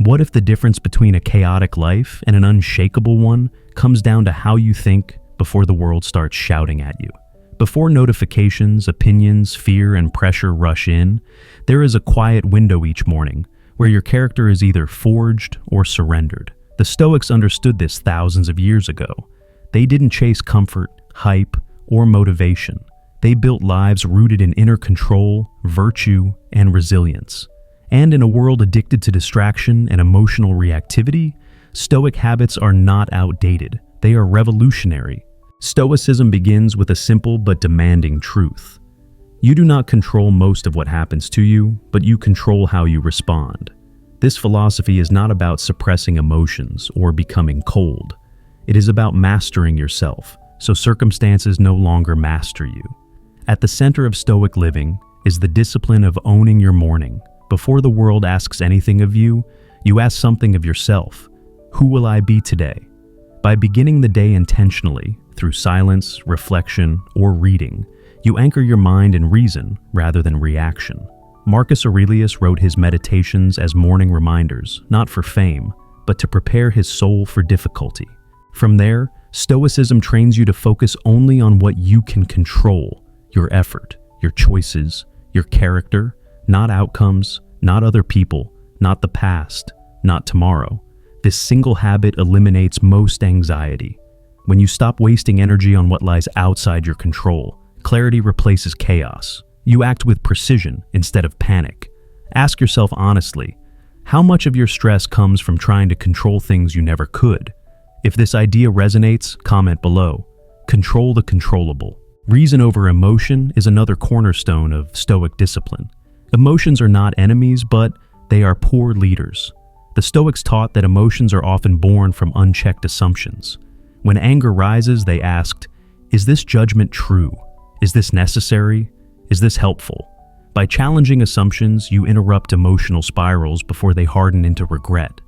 What if the difference between a chaotic life and an unshakable one comes down to how you think before the world starts shouting at you? Before notifications, opinions, fear, and pressure rush in, there is a quiet window each morning where your character is either forged or surrendered. The Stoics understood this thousands of years ago. They didn't chase comfort, hype, or motivation. They built lives rooted in inner control, virtue, and resilience. And in a world addicted to distraction and emotional reactivity, Stoic habits are not outdated. They are revolutionary. Stoicism begins with a simple but demanding truth. You do not control most of what happens to you, but you control how you respond. This philosophy is not about suppressing emotions or becoming cold. It is about mastering yourself, so circumstances no longer master you. At the center of Stoic living is the discipline of owning your morning. Before the world asks anything of you, you ask something of yourself. Who will I be today? By beginning the day intentionally, through silence, reflection, or reading, you anchor your mind in reason rather than reaction. Marcus Aurelius wrote his meditations as morning reminders, not for fame, but to prepare his soul for difficulty. From there, Stoicism trains you to focus only on what you can control: your effort, your choices, your character, not outcomes, not other people, not the past, not tomorrow. This single habit eliminates most anxiety. When you stop wasting energy on what lies outside your control, clarity replaces chaos. You act with precision instead of panic. Ask yourself honestly, how much of your stress comes from trying to control things you never could? If this idea resonates, comment below. Control the controllable. Reason over emotion is another cornerstone of Stoic discipline. Emotions are not enemies, but they are poor leaders. The Stoics taught that emotions are often born from unchecked assumptions. When anger rises, they asked, is this judgment true? Is this necessary? Is this helpful? By challenging assumptions, you interrupt emotional spirals before they harden into regret.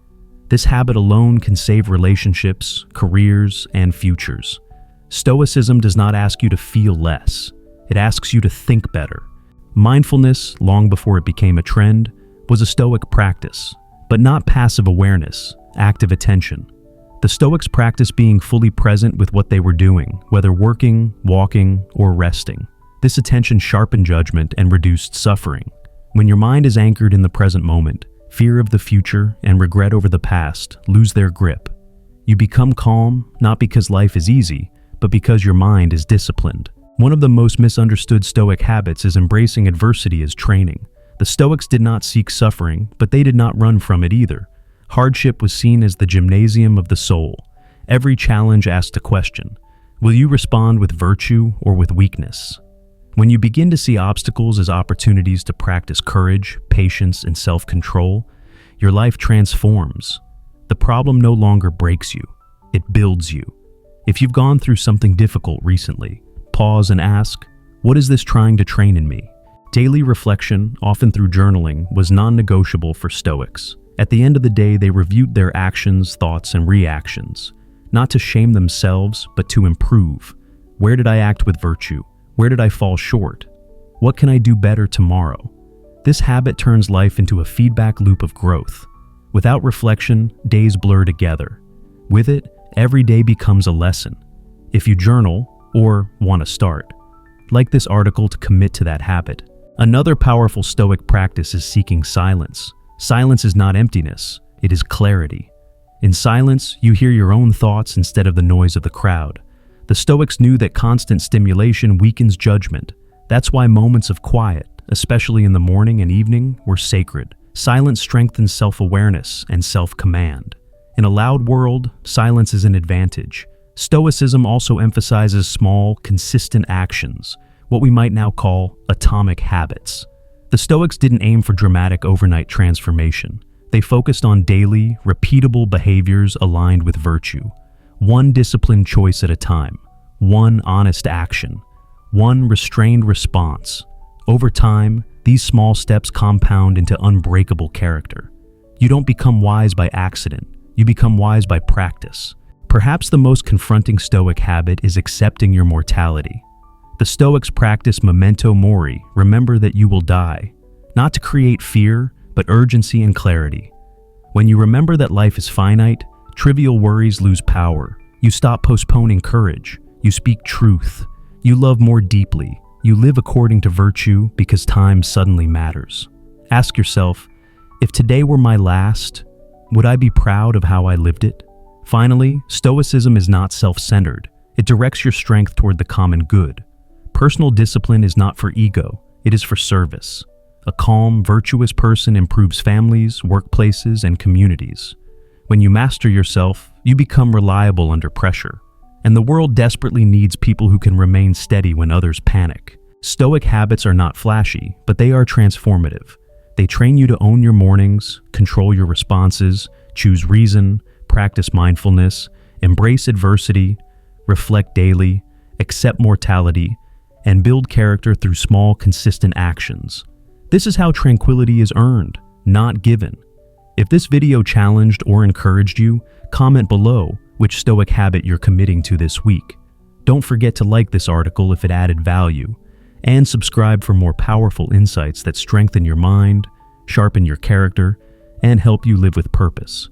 This habit alone can save relationships, careers, and futures. Stoicism does not ask you to feel less. It asks you to think better. Mindfulness, long before it became a trend, was a Stoic practice, but not passive awareness, active attention. The Stoics practiced being fully present with what they were doing, whether working, walking, or resting. This attention sharpened judgment and reduced suffering. When your mind is anchored in the present moment, fear of the future and regret over the past lose their grip. You become calm, not because life is easy, but because your mind is disciplined. One of the most misunderstood Stoic habits is embracing adversity as training. The Stoics did not seek suffering, but they did not run from it either. Hardship was seen as the gymnasium of the soul. Every challenge asked a question. Will you respond with virtue or with weakness? When you begin to see obstacles as opportunities to practice courage, patience, and self-control, your life transforms. The problem no longer breaks you, it builds you. If you've gone through something difficult recently, pause and ask, what is this trying to train in me? Daily reflection, often through journaling, was non-negotiable for Stoics. At the end of the day, they reviewed their actions, thoughts, and reactions, not to shame themselves, but to improve. Where did I act with virtue? Where did I fall short? What can I do better tomorrow? This habit turns life into a feedback loop of growth. Without reflection, days blur together. With it, every day becomes a lesson. If you journal, or want to start, like this article to commit to that habit. Another powerful Stoic practice is seeking silence. Silence is not emptiness, it is clarity. In silence, you hear your own thoughts instead of the noise of the crowd. The Stoics knew that constant stimulation weakens judgment. That's why moments of quiet, especially in the morning and evening, were sacred. Silence strengthens self-awareness and self-command. In a loud world, silence is an advantage. Stoicism also emphasizes small, consistent actions, what we might now call atomic habits. The Stoics didn't aim for dramatic overnight transformation. They focused on daily, repeatable behaviors aligned with virtue. One disciplined choice at a time, one honest action, one restrained response. Over time, these small steps compound into unbreakable character. You don't become wise by accident, you become wise by practice. Perhaps the most confronting Stoic habit is accepting your mortality. The Stoics practice memento mori, remember that you will die, not to create fear, but urgency and clarity. When you remember that life is finite, trivial worries lose power. You stop postponing courage. You speak truth. You love more deeply. You live according to virtue because time suddenly matters. Ask yourself, if today were my last, would I be proud of how I lived it? Finally, Stoicism is not self-centered. It directs your strength toward the common good. Personal discipline is not for ego, it is for service. A calm, virtuous person improves families, workplaces, and communities. When you master yourself, you become reliable under pressure. And the world desperately needs people who can remain steady when others panic. Stoic habits are not flashy, but they are transformative. They train you to own your mornings, control your responses, choose reason, practice mindfulness, embrace adversity, reflect daily, accept mortality, and build character through small, consistent actions. This is how tranquility is earned, not given. If this video challenged or encouraged you, comment below which Stoic habit you're committing to this week. Don't forget to like this article if it added value, and subscribe for more powerful insights that strengthen your mind, sharpen your character, and help you live with purpose.